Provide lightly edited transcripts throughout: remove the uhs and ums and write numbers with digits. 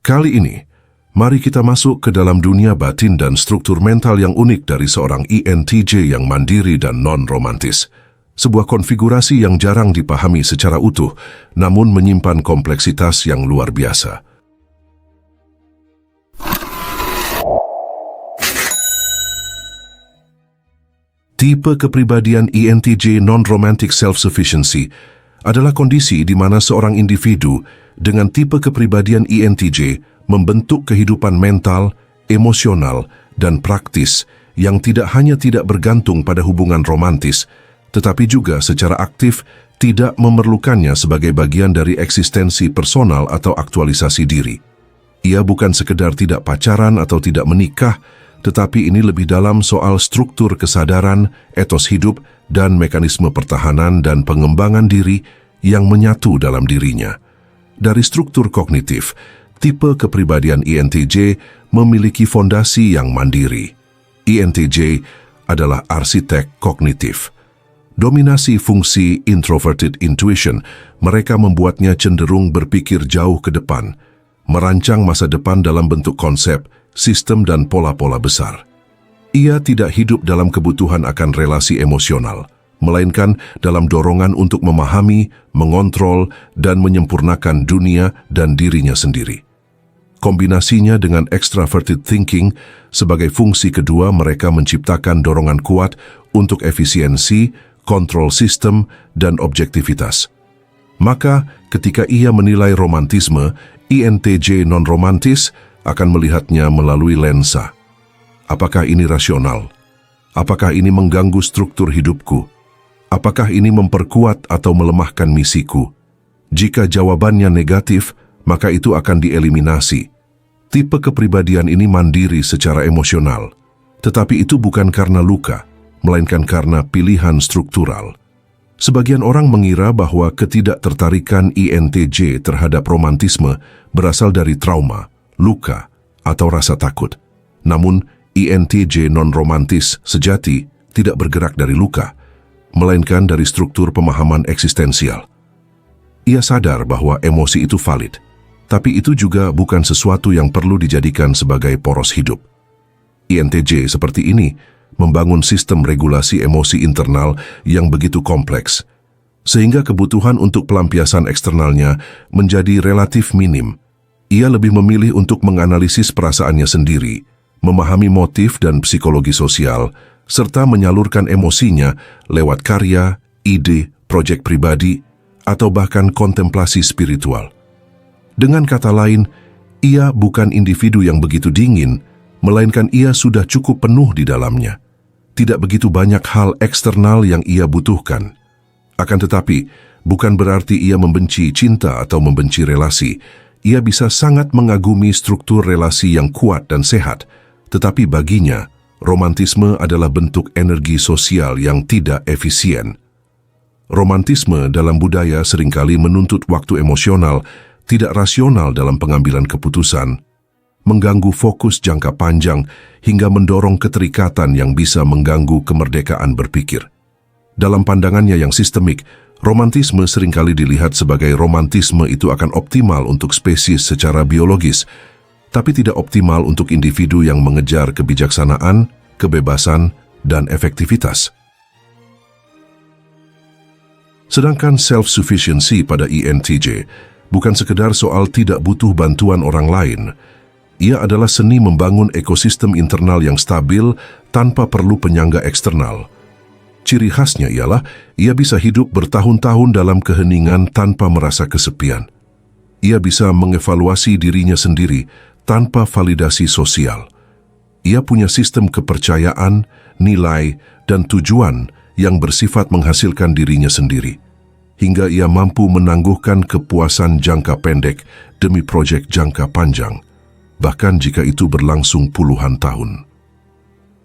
Kali ini, mari kita masuk ke dalam dunia batin dan struktur mental yang unik dari seorang ENTJ yang mandiri dan non-romantis. Sebuah konfigurasi yang jarang dipahami secara utuh, namun menyimpan kompleksitas yang luar biasa. Tipe kepribadian ENTJ non-romantic self-sufficiency adalah kondisi di mana seorang individu dengan tipe kepribadian ENTJ membentuk kehidupan mental, emosional, dan praktis yang tidak hanya tidak bergantung pada hubungan romantis, tetapi juga secara aktif tidak memerlukannya sebagai bagian dari eksistensi personal atau aktualisasi diri. Ia bukan sekedar tidak pacaran atau tidak menikah, tetapi ini lebih dalam soal struktur kesadaran, etos hidup, dan mekanisme pertahanan dan pengembangan diri yang menyatu dalam dirinya. Dari struktur kognitif, tipe kepribadian ENTJ memiliki fondasi yang mandiri. ENTJ adalah arsitek kognitif. Dominasi fungsi introverted intuition, mereka membuatnya cenderung berpikir jauh ke depan, merancang masa depan dalam bentuk konsep, sistem dan pola-pola besar. Ia tidak hidup dalam kebutuhan akan relasi emosional, melainkan dalam dorongan untuk memahami, mengontrol, dan menyempurnakan dunia dan dirinya sendiri. Kombinasinya dengan extraverted thinking, sebagai fungsi kedua mereka menciptakan dorongan kuat untuk efisiensi, kontrol sistem, dan objektivitas. Maka, ketika ia menilai romantisme, ENTJ non-romantis akan melihatnya melalui lensa. Apakah ini rasional? Apakah ini mengganggu struktur hidupku? Apakah ini memperkuat atau melemahkan misiku? Jika jawabannya negatif, maka itu akan dieliminasi. Tipe kepribadian ini mandiri secara emosional, tetapi itu bukan karena luka, melainkan karena pilihan struktural. Sebagian orang mengira bahwa ketidaktertarikan ENTJ terhadap romantisme berasal dari trauma, luka, atau rasa takut. Namun, ENTJ non-romantis sejati tidak bergerak dari luka, melainkan dari struktur pemahaman eksistensial. Ia sadar bahwa emosi itu valid, tapi itu juga bukan sesuatu yang perlu dijadikan sebagai poros hidup. ENTJ seperti ini membangun sistem regulasi emosi internal yang begitu kompleks, sehingga kebutuhan untuk pelampiasan eksternalnya menjadi relatif minim. Ia lebih memilih untuk menganalisis perasaannya sendiri, memahami motif dan psikologi sosial, serta menyalurkan emosinya lewat karya, ide, proyek pribadi, atau bahkan kontemplasi spiritual. Dengan kata lain, ia bukan individu yang begitu dingin, melainkan ia sudah cukup penuh di dalamnya. Tidak begitu banyak hal eksternal yang ia butuhkan. Akan tetapi, bukan berarti ia membenci cinta atau membenci relasi. Ia bisa sangat mengagumi struktur relasi yang kuat dan sehat, tetapi baginya, romantisme adalah bentuk energi sosial yang tidak efisien. Romantisme dalam budaya seringkali menuntut waktu emosional, tidak rasional dalam pengambilan keputusan, mengganggu fokus jangka panjang hingga mendorong keterikatan yang bisa mengganggu kemerdekaan berpikir. Dalam pandangannya yang sistemik, romantisme seringkali dilihat sebagai romantisme itu akan optimal untuk spesies secara biologis, tapi tidak optimal untuk individu yang mengejar kebijaksanaan, kebebasan, dan efektivitas. Sedangkan self-sufficiency pada ENTJ bukan sekedar soal tidak butuh bantuan orang lain. Ia adalah seni membangun ekosistem internal yang stabil tanpa perlu penyangga eksternal. Ciri khasnya ialah ia bisa hidup bertahun-tahun dalam keheningan tanpa merasa kesepian. Ia bisa mengevaluasi dirinya sendiri tanpa validasi sosial. Ia punya sistem kepercayaan, nilai, dan tujuan yang bersifat menghasilkan dirinya sendiri, hingga ia mampu menangguhkan kepuasan jangka pendek demi proyek jangka panjang, bahkan jika itu berlangsung puluhan tahun.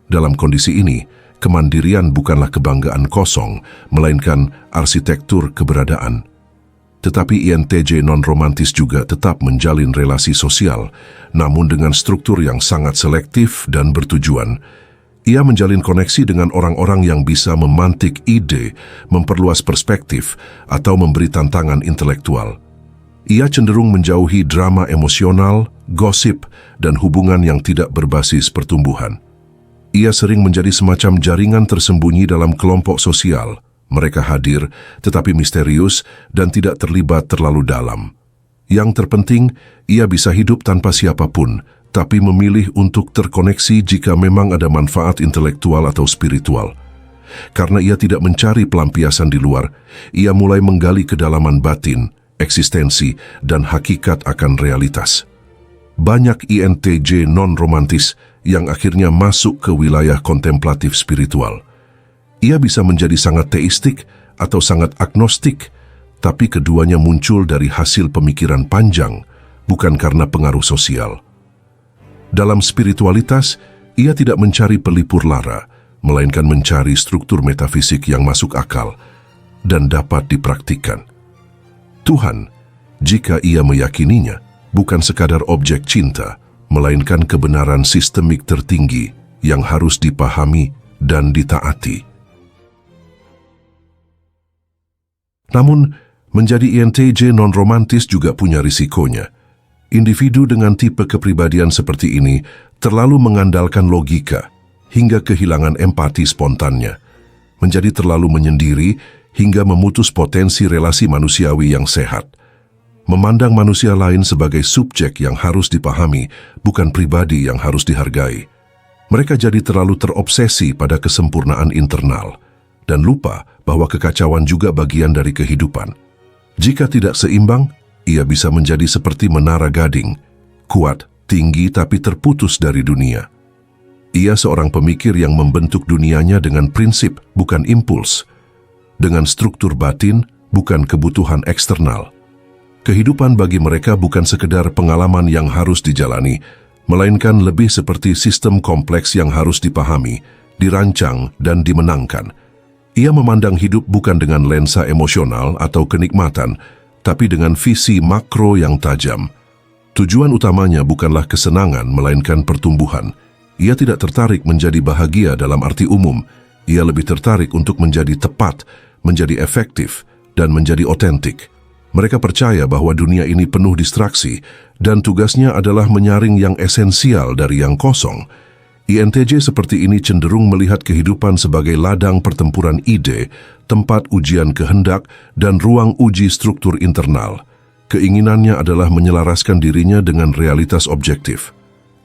Dalam kondisi ini, kemandirian bukanlah kebanggaan kosong, melainkan arsitektur keberadaan. Tetapi ENTJ non-romantis juga tetap menjalin relasi sosial, namun dengan struktur yang sangat selektif dan bertujuan. Ia menjalin koneksi dengan orang-orang yang bisa memantik ide, memperluas perspektif, atau memberi tantangan intelektual. Ia cenderung menjauhi drama emosional, gosip, dan hubungan yang tidak berbasis pertumbuhan. Ia sering menjadi semacam jaringan tersembunyi dalam kelompok sosial. Mereka hadir, tetapi misterius dan tidak terlibat terlalu dalam. Yang terpenting, ia bisa hidup tanpa siapapun, tapi memilih untuk terkoneksi jika memang ada manfaat intelektual atau spiritual. Karena ia tidak mencari pelampiasan di luar, ia mulai menggali kedalaman batin, eksistensi, dan hakikat akan realitas. Banyak INTJ non-romantis yang akhirnya masuk ke wilayah kontemplatif spiritual. Ia bisa menjadi sangat teistik atau sangat agnostik, tapi keduanya muncul dari hasil pemikiran panjang, bukan karena pengaruh sosial. Dalam spiritualitas, ia tidak mencari pelipur lara, melainkan mencari struktur metafisik yang masuk akal dan dapat dipraktikkan. Tuhan, jika ia meyakininya, bukan sekadar objek cinta, melainkan kebenaran sistemik tertinggi yang harus dipahami dan ditaati. Namun, menjadi INTJ non-romantis juga punya risikonya. Individu dengan tipe kepribadian seperti ini terlalu mengandalkan logika hingga kehilangan empati spontannya, menjadi terlalu menyendiri hingga memutus potensi relasi manusiawi yang sehat. Memandang manusia lain sebagai subjek yang harus dipahami, bukan pribadi yang harus dihargai. Mereka jadi terlalu terobsesi pada kesempurnaan internal dan lupa bahwa kekacauan juga bagian dari kehidupan. Jika tidak seimbang, ia bisa menjadi seperti menara gading, kuat, tinggi tapi terputus dari dunia. Ia seorang pemikir yang membentuk dunianya dengan prinsip, bukan impuls, dengan struktur batin, bukan kebutuhan eksternal. Kehidupan bagi mereka bukan sekedar pengalaman yang harus dijalani, melainkan lebih seperti sistem kompleks yang harus dipahami, dirancang, dan dimenangkan. Ia memandang hidup bukan dengan lensa emosional atau kenikmatan, tapi dengan visi makro yang tajam. Tujuan utamanya bukanlah kesenangan, melainkan pertumbuhan. Ia tidak tertarik menjadi bahagia dalam arti umum. Ia lebih tertarik untuk menjadi tepat, menjadi efektif, dan menjadi otentik. Mereka percaya bahwa dunia ini penuh distraksi, dan tugasnya adalah menyaring yang esensial dari yang kosong. INTJ seperti ini cenderung melihat kehidupan sebagai ladang pertempuran ide, tempat ujian kehendak, dan ruang uji struktur internal. Keinginannya adalah menyelaraskan dirinya dengan realitas objektif,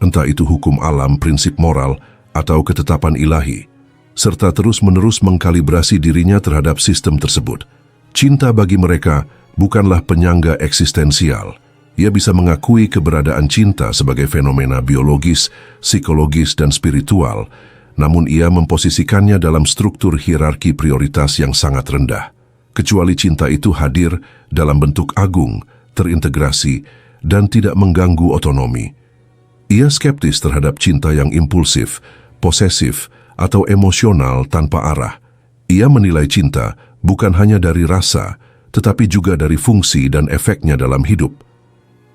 entah itu hukum alam, prinsip moral, atau ketetapan ilahi, serta terus-menerus mengkalibrasi dirinya terhadap sistem tersebut. Cinta bagi mereka bukanlah penyangga eksistensial. Ia bisa mengakui keberadaan cinta sebagai fenomena biologis, psikologis, dan spiritual, namun ia memposisikannya dalam struktur hierarki prioritas yang sangat rendah. Kecuali cinta itu hadir dalam bentuk agung, terintegrasi, dan tidak mengganggu otonomi. Ia skeptis terhadap cinta yang impulsif, posesif, atau emosional tanpa arah. Ia menilai cinta bukan hanya dari rasa, tetapi juga dari fungsi dan efeknya dalam hidup.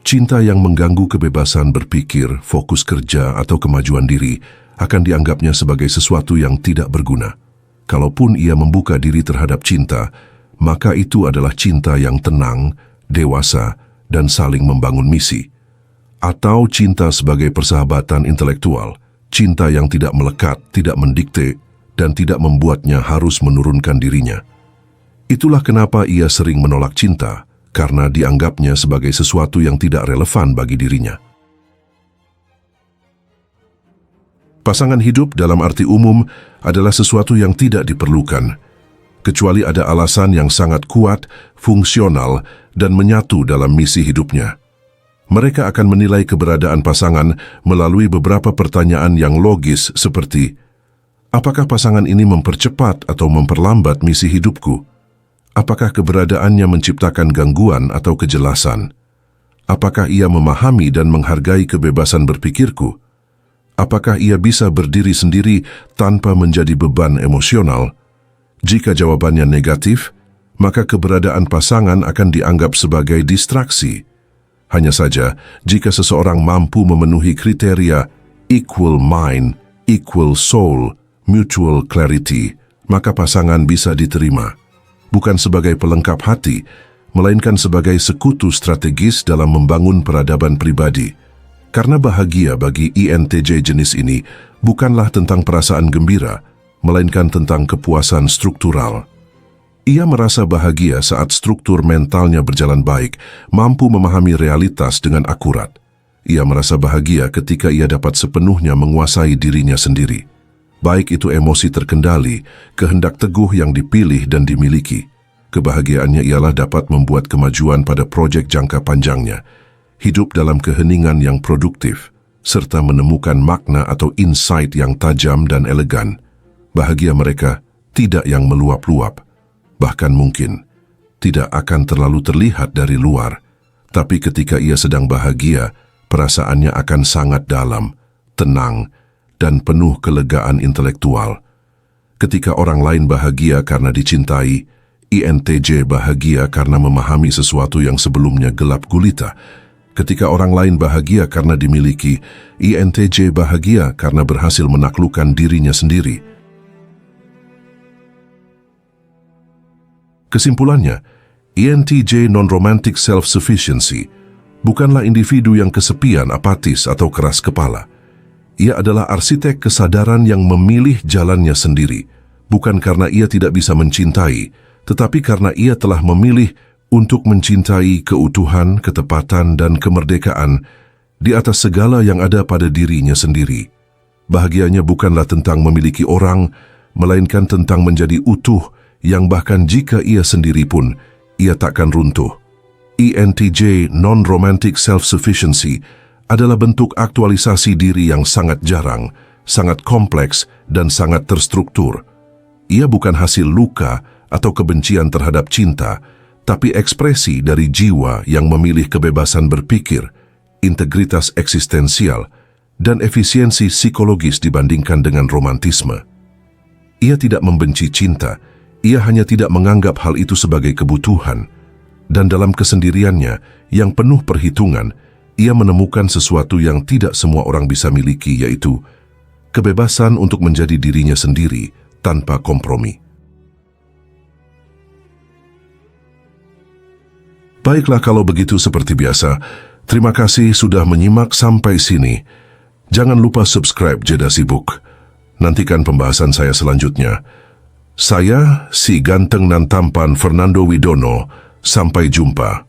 Cinta yang mengganggu kebebasan berpikir, fokus kerja, atau kemajuan diri akan dianggapnya sebagai sesuatu yang tidak berguna. Kalaupun ia membuka diri terhadap cinta, maka itu adalah cinta yang tenang, dewasa, dan saling membangun misi. Atau cinta sebagai persahabatan intelektual, cinta yang tidak melekat, tidak mendikte, dan tidak membuatnya harus menurunkan dirinya. Itulah kenapa ia sering menolak cinta, karena dianggapnya sebagai sesuatu yang tidak relevan bagi dirinya. Pasangan hidup dalam arti umum adalah sesuatu yang tidak diperlukan, kecuali ada alasan yang sangat kuat, fungsional, dan menyatu dalam misi hidupnya. Mereka akan menilai keberadaan pasangan melalui beberapa pertanyaan yang logis seperti, apakah pasangan ini mempercepat atau memperlambat misi hidupku? Apakah keberadaannya menciptakan gangguan atau kejelasan? Apakah ia memahami dan menghargai kebebasan berpikirku? Apakah ia bisa berdiri sendiri tanpa menjadi beban emosional? Jika jawabannya negatif, maka keberadaan pasangan akan dianggap sebagai distraksi. Hanya saja, jika seseorang mampu memenuhi kriteria equal mind, equal soul, mutual clarity, maka pasangan bisa diterima. Bukan sebagai pelengkap hati, melainkan sebagai sekutu strategis dalam membangun peradaban pribadi. Karena bahagia bagi INTJ jenis ini bukanlah tentang perasaan gembira, melainkan tentang kepuasan struktural. Ia merasa bahagia saat struktur mentalnya berjalan baik, mampu memahami realitas dengan akurat. Ia merasa bahagia ketika ia dapat sepenuhnya menguasai dirinya sendiri. Baik itu emosi terkendali, kehendak teguh yang dipilih dan dimiliki. Kebahagiaannya ialah dapat membuat kemajuan pada proyek jangka panjangnya, hidup dalam keheningan yang produktif, serta menemukan makna atau insight yang tajam dan elegan. Bahagia mereka tidak yang meluap-luap, bahkan mungkin tidak akan terlalu terlihat dari luar. Tapi ketika ia sedang bahagia, perasaannya akan sangat dalam, tenang, dan penuh kelegaan intelektual. Ketika orang lain bahagia karena dicintai, INTJ bahagia karena memahami sesuatu yang sebelumnya gelap gulita. Ketika orang lain bahagia karena dimiliki, INTJ bahagia karena berhasil menaklukkan dirinya sendiri. Kesimpulannya, INTJ non-romantic self-sufficiency bukanlah individu yang kesepian, apatis, atau keras kepala. Ia adalah arsitek kesadaran yang memilih jalannya sendiri, bukan karena ia tidak bisa mencintai, tetapi karena ia telah memilih untuk mencintai keutuhan, ketepatan, dan kemerdekaan di atas segala yang ada pada dirinya sendiri. Bahagianya bukanlah tentang memiliki orang, melainkan tentang menjadi utuh yang bahkan jika ia sendiri pun, ia takkan runtuh. INTJ non-romantic self-sufficiency adalah bentuk aktualisasi diri yang sangat jarang, sangat kompleks, dan sangat terstruktur. Ia bukan hasil luka atau kebencian terhadap cinta, tapi ekspresi dari jiwa yang memilih kebebasan berpikir, integritas eksistensial, dan efisiensi psikologis dibandingkan dengan romantisme. Ia tidak membenci cinta, ia hanya tidak menganggap hal itu sebagai kebutuhan. Dan dalam kesendiriannya yang penuh perhitungan, ia menemukan sesuatu yang tidak semua orang bisa miliki, yaitu kebebasan untuk menjadi dirinya sendiri tanpa kompromi. Baiklah kalau begitu, seperti biasa, terima kasih sudah menyimak sampai sini. Jangan lupa subscribe Jeda Sibuk. Nantikan pembahasan saya selanjutnya. Saya, si ganteng nan tampan Fernando Widono. Sampai jumpa.